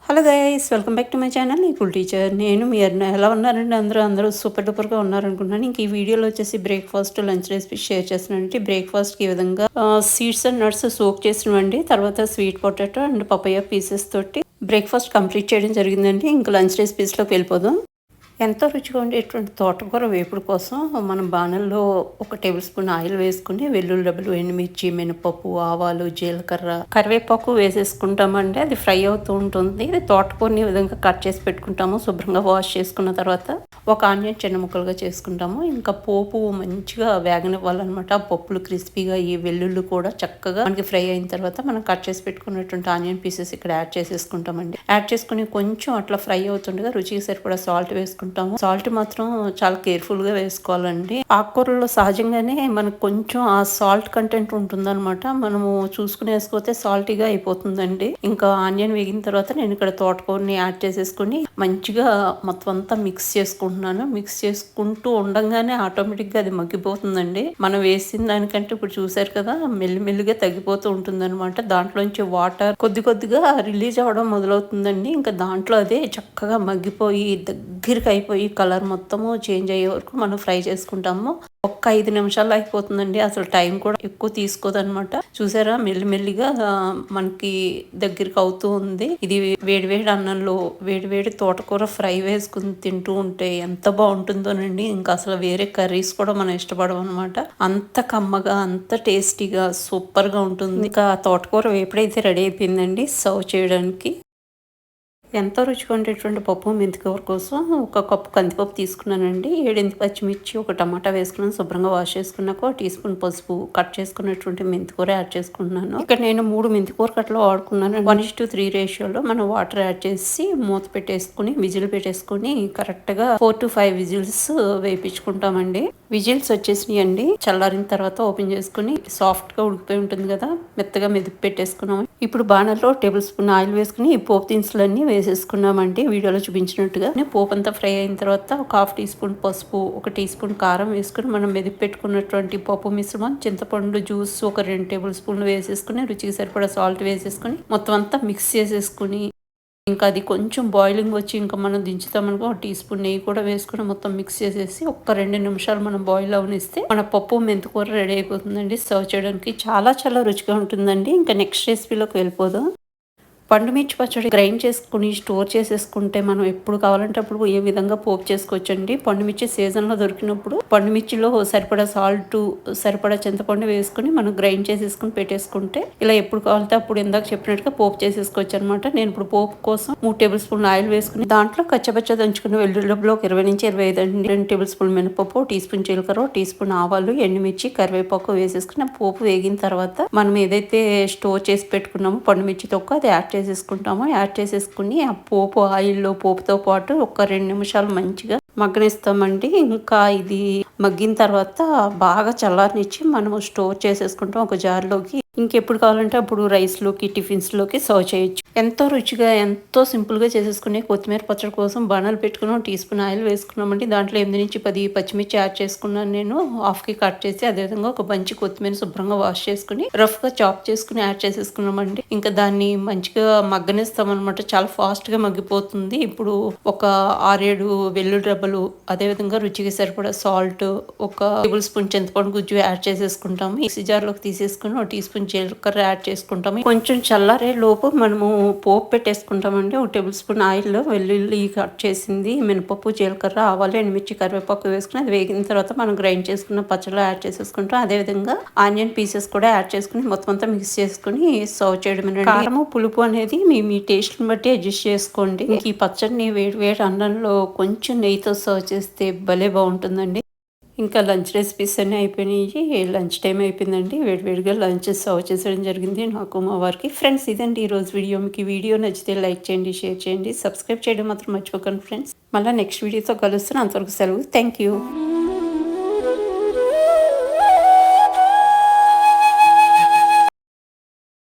Hello guys, welcome back to my channel equal teacher. నేను మీ అరుణ. ఎలా ఉన్నారండి? అందరూ సూపర్ డూపర్గా ఉన్నారనుకుంటున్నాను. ఇంక ఈ వీడియోలో వచ్చేసి బ్రేక్ఫాస్ట్ లంచ్ రెసిపీ షేర్ చేస్తున్నానండి. బ్రేక్ఫాస్ట్కి ఈ విధంగా సీడ్స్ అండ్ నట్స్ సోక్ చేసినవండి. తర్వాత sweet potato and papaya pieces తోటి బ్రేక్ఫాస్ట్ కంప్లీట్ చేయడం జరిగిందండి. ఇంకా లంచ్ రెసిపీస్లోకి వెళ్ళిపోదాం. ఎంతో రుచిగా ఉండేటువంటి తోటకూర వేపుడు కోసం మనం బాణల్లో 1 టేబుల్ స్పూన్ ఆయిల్ వేసుకుని వెల్లుల్లి రెబ్బలు, ఎండుమిర్చి, మినపప్పు, ఆవాలు, జీలకర్ర, కరివేపాకు వేసేసుకుంటామండి. అది ఫ్రై అవుతూ ఉంటుంది. ఇది తోటకూరని ఈ విధంగా కట్ చేసి పెట్టుకుంటాము. శుభ్రంగా వాష్ చేసుకున్న తర్వాత ఒక ఆనియన్ చిన్న ముక్కలుగా చేసుకుంటాము. ఇంకా పోపు మంచిగా వేగనివ్వాలన్నమాట. ఆ పప్పులు క్రిస్పీగా, ఈ వెల్లుల్లి కూడా చక్కగా మనకి ఫ్రై అయిన తర్వాత మనం కట్ చేసి పెట్టుకున్నటువంటి ఆనియన్ పీసెస్ ఇక్కడ యాడ్ చేసేసుకుంటామండి. యాడ్ చేసుకుని కొంచెం అట్లా ఫ్రై అవుతుండగా రుచికి సరిపడా సాల్ట్ వేసుకుంటాము. సాల్ట్ మాత్రం చాలా కేర్ఫుల్ గా వేసుకోవాలండి. ఆకుకూరల్లో సహజంగానే మనకు కొంచెం ఆ సాల్ట్ కంటెంట్ ఉంటుందన్నమాట. మనము చూసుకుని వేసుకోతే సాల్టీగా అయిపోతుందండి. ఇంకా ఆనియన్ వేగిన తర్వాత నేను ఇక్కడ తోటకూరని యాడ్ చేసేసుకుని మంచిగా మొత్తం అంతా మిక్స్ చేసుకుంటున్నాను. మిక్స్ చేసుకుంటూ ఉండగానే ఆటోమేటిక్ గా అది మగ్గిపోతుందండి. మనం వేసిన దానికంటే ఇప్పుడు చూసారు కదా, మెల్లిమెల్లిగా తగ్గిపోతూ ఉంటుంది అనమాట. దాంట్లోంచి వాటర్ కొద్దిగా రిలీజ్ అవ్వడం మొదలవుతుందండి. ఇంకా దాంట్లో అదే చక్కగా మగ్గిపోయి దగ్గరికి అయిపోయి కలర్ మొత్తము చేంజ్ అయ్యే వరకు మనం ఫ్రై చేసుకుంటాము. ఒక్క 5 నిమిషాల్లో అయిపోతుందండి. అసలు టైం కూడా ఎక్కువ తీసుకోదన్నమాట. చూసారా, మెల్లిమెల్లిగా మనకి దగ్గరికి అవుతూ ఉంది. ఇది వేడివేడి అన్నంలో వేడివేడి తోటకూర ఫ్రై వేసుకుని తింటూ ఉంటే ఎంత బాగుంటుందోనండి. ఇంకా అసలు వేరే కర్రీస్ కూడా మనం ఇష్టపడం అనమాట. అంత కమ్మగా, అంత టేస్టీగా, సూపర్ గా ఉంటుంది. ఇంకా తోటకూర ఎప్పుడైతే రెడీ అయిపోయిందండి సర్వ్ చేయడానికి. ఎంతో రుచిగా ఉండేటువంటి పప్పు మెంతికూర కోసం 1 కప్పు కందిపప్పు తీసుకున్నానండి. 7 పచ్చిమిర్చి, 1 టమాటా వేసుకున్నాను. శుభ్రంగా వాష్ చేసుకున్నాక 1 టీ స్పూన్ పసుపు, కట్ చేసుకున్నటువంటి మెంతికూర యాడ్ చేసుకుంటున్నాను. ఇక్కడ నేను 3 మెంతికూర కట్టలు వాడుకున్నాను. 1:3 రేషియోలో మనం వాటర్ యాడ్ చేసి మూత పెట్టేసుకుని విజిల్ పెట్టేసుకుని కరెక్ట్గా 4 to 5 విజిల్స్ వేయించుకుంటామండి. విజిల్స్ వచ్చేసినాయండి. చల్లారిన తర్వాత ఓపెన్ చేసుకుని సాఫ్ట్ గా ఉడికిపోయి ఉంటుంది కదా, మెత్తగా మెదిపి పెట్టేసుకున్నాము. ఇప్పుడు బాణల్లో 1 టేబుల్ స్పూన్ ఆయిల్ వేసుకుని ఈ పోపు దినుసులన్నీ వేసేసుకున్నామండి. వీడియోలో చూపించినట్టుగా పోపు అంతా ఫ్రై అయిన తర్వాత 1/2 టీ స్పూన్ పసుపు, 1 టీ స్పూన్ కారం వేసుకుని మనం మెదిపి పెట్టుకున్నటువంటి పప్పు మిశ్రమం, చింతపండు జ్యూస్ 2 టేబుల్ స్పూన్లు వేసేసుకుని రుచికి సరిపడా సాల్ట్ వేసేసుకుని మొత్తం అంతా మిక్స్ చేసేసుకుని ఇంకా అది కొంచెం బాయిలింగ్ వచ్చి ఇంకా మనం దించుతామనుకో 1 టీ స్పూన్ నెయ్యి కూడా వేసుకుని మొత్తం మిక్స్ చేసేసి 2 నిమిషాలు మనం బాయిల్ అవనిస్తే మన పప్పు మెంతికూర రెడీ అయిపోతుందండి. సర్వ్ చేయడానికి చాలా రుచిగా ఉంటుందండి. ఇంకా నెక్స్ట్ రెసిపీలోకి వెళ్ళిపోదాం. పండుమిర్చి పచ్చడి గ్రైండ్ చేసుకుని స్టోర్ చేసేసుకుంటే మనం ఎప్పుడు కావాలంటే అప్పుడు ఏ విధంగా పోపు చేసుకోవచ్చండి. పండుమిర్చి సీజన్లో దొరికినప్పుడు పండుమిర్చిలో సరిపడా సాల్ట్, సరిపడా చింతపండు వేసుకుని మనం గ్రైండ్ చేసేసుకుని పెట్టేసుకుంటే ఇలా ఎప్పుడు కావాలంటే అప్పుడు ఇందాక చెప్పినట్టుగా పోపు చేసేసుకోవచ్చు అనమాట. నేను ఇప్పుడు పోపు కోసం 3 టేబుల్ స్పూన్ ఆయిల్ వేసుకుని దాంట్లో కచ్చపచ్చ దంచుకుని వెల్లుల్లిలో 20 నుంచి 25 అండి. 2 టేబుల్ స్పూన్ మినపప్పు, టీ స్పూన్ జీలకర్ర, టీ స్పూన్ ఆవాలు, ఎండుమిర్చి, కరివేపాకు వేసేసుకుని పోపు వేగిన తర్వాత మనం ఏదైతే స్టోర్ చేసి పెట్టుకున్నామో పండుమిర్చి తొక్క అది యాడ్ చేసేసుకుంటాము. యాడ్ చేసేసుకుని ఆ పోపు ఆయిల్లో పోపుతో పాటు 2 నిమిషాలు మంచిగా మగ్గనిస్తామండి. ఇంకా ఇది మగ్గిన తర్వాత బాగా చల్లారనిచ్చి మనము స్టోర్ చేసేసుకుంటాం ఒక జార్లోకి. ఇంకెప్పుడు కావాలంటే అప్పుడు రైస్లోకి, టిఫిన్స్లోకి సర్వ్ చేయొచ్చు. ఎంతో రుచిగా, ఎంతో సింపుల్గా చేసేసుకునే కొత్తిమీర పచ్చడి కోసం బాణాలు పెట్టుకున్నాం. టీ స్పూన్ ఆయిల్ వేసుకున్నామండి. దాంట్లో 8 నుంచి 10 పచ్చిమిర్చి యాడ్ చేసుకున్నాను నేను. హాఫ్కి కట్ చేసి అదేవిధంగా ఒక బంచి కొత్తిమీర శుభ్రంగా వాష్ చేసుకుని రఫ్గా చాప్ చేసుకుని యాడ్ చేసేసుకున్నామండి. ఇంకా దాన్ని మంచిగా మగ్గనిస్తామన్నమాట. చాలా ఫాస్ట్గా మగ్గిపోతుంది. ఇప్పుడు ఒక 6-7 వెల్లుల్లి రెబ్బలు, అదేవిధంగా రుచికి సరిపడా సాల్ట్, 1 టేబుల్ స్పూన్ చింతపండు గుజ్జు యాడ్ చేసేసుకుంటాము. మిక్సీ జార్లోకి తీసేసుకుని 1 టీ స్పూన్ జీలకర్ర యాడ్ చేసుకుంటాము. కొంచెం చల్లారే లోపు మనము పోపు పెట్టేసుకుంటామండి. 1 టేబుల్ స్పూన్ ఆయిల్లో వెల్లుల్లి కట్ చేసింది, మినపప్పు, జీలకర్ర, ఆవాలు, ఎండుమిర్చి, కరివేపాకు వేసుకుని అది వేగిన తర్వాత మనం గ్రైండ్ చేసుకున్న పచ్చడిలో యాడ్ చేసేసుకుంటాం. అదేవిధంగా ఆనియన్ పీసెస్ కూడా యాడ్ చేసుకుని మొత్తం అంతా మిక్స్ చేసుకుని సర్వ్ చేయడం. కారము, పులుపు అనేది మీ టేస్ట్ని బట్టి అడ్జస్ట్ చేసుకోండి. ఈ పచ్చడిని వేడి అన్నంలో కొంచెం నెయ్యితో సర్వ్ చేస్తే భలే బాగుంటుందండి. ఇంకా లంచ్ రెసిపీస్ అన్నీ అయిపోయినాయి. లంచ్ టైం అయిపోయిందండి. వేడివేడిగా లంచ్ సర్వ్ చేసేయడం జరిగింది నాకు, మా వారికి. ఫ్రెండ్స్, ఇదండి ఈరోజు వీడియో. మీకు ఈ వీడియో నచ్చితే లైక్ చేయండి, షేర్ చేయండి, సబ్స్క్రైబ్ చేయడం మాత్రం మర్చిపోకండి ఫ్రెండ్స్. మళ్ళీ నెక్స్ట్ వీడియోతో కలుస్తున్నాను. అంతవరకు సెలవు. Thank you.